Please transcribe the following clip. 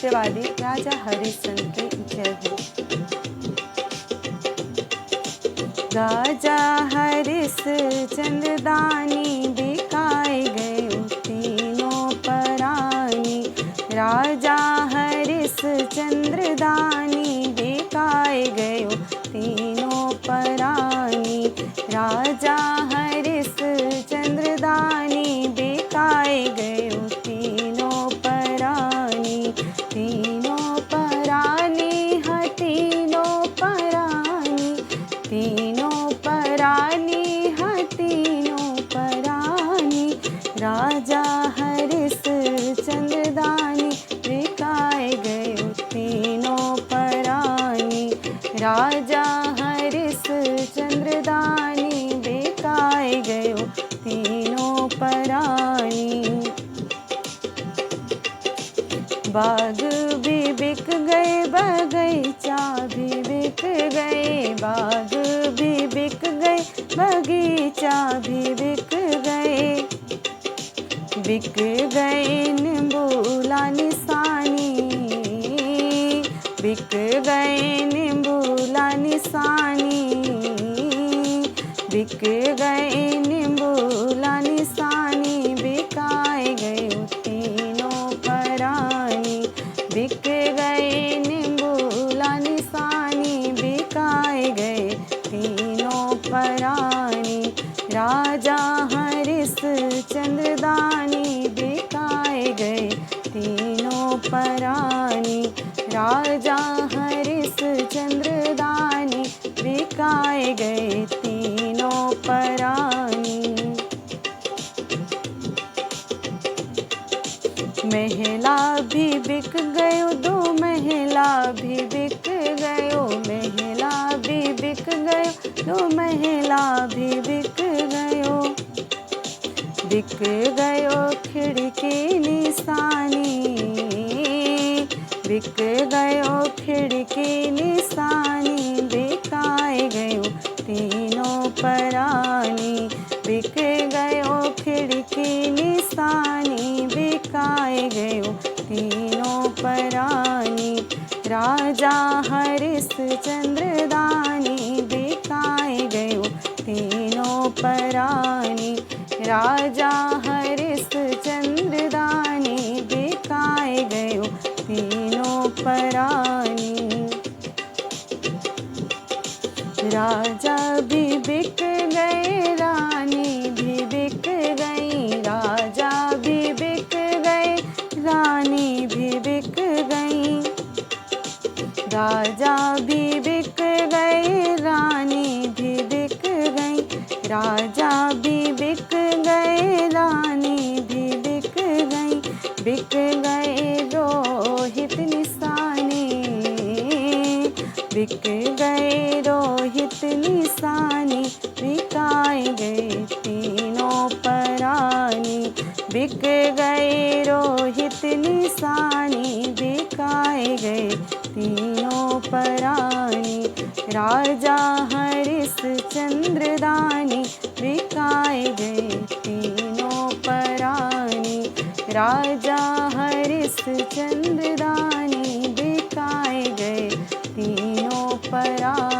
सत्यवादी राजा हरिश्चंद्र की जय हो। राजा हरिश्चंद्र दानी बिकाए गयो तीनों परानी। राजा हरिश्चंद्र दानी बिकाए गयो तीनों परानी। राजा हरिश्चंद्र दानी बिकाए गयो तीनों परानी। तीनों परानी हा तीनों परानी। तीनों परानी हा तीनों परानी। राजा हरिश्चंद्र दानी बिकाए गयो तीनों परानी। राजा हरिश्चंद्र दानी बिकाए गयो तीनों परानी। बाग भी बिक गए बगीचा भी बिक गए। बाग भी बिक गए बगीचा भी बिक गए। बिक गए नींबूला निशानी। बिक गए नींबूला निशानी। बिक गए नींबूला निशानी। बिकाए गयो तीनों परानी। बिक गए नींबूला निशानी। बिकाए गए तीनों परानी। राजा हरिश्चंद्र दानी बिकाए गए तीनों परानी। राजा हरिश्चंद्र दानी बिकाए गए तीनों परानी। महला भी बिक गयो दो महला भी बिक गयो। महला भी बिक गयो दो महला भी बिक गयो। बिक गयो खिड़की निशानी। बिक गयो खिड़की निशानी। बिकाए गयो तीनों परानी। बिक गयो खिड़की निशानी। बिकाए गयो तीनों परानी। राजा हरिश्चंद्र दानी बिकाए गयो तीनों परानी। राजा हरिश्चंद्र दानी बिकाए गयो तीनों परानी। राजा भी बिक गए रानी भी बिक गई। राजा भी बिक गए रानी भी बिक गई। राजा भी बिक गए रानी भी बिक गई। राजा भी बिक गए रानी भी बिक गई। बिक गए रोहित निशानी। बिक गए रोहित निशानी। बिकाए गए तीनों परानी। बिक गए रोहित निशानी। बिकाए गए तीनों परानी। राजा हरिश्चंद्र दानी बिकाए गए तीनों परानी। राजा हरिश्चंद्र दानी बिकाए गए तीनों परानी।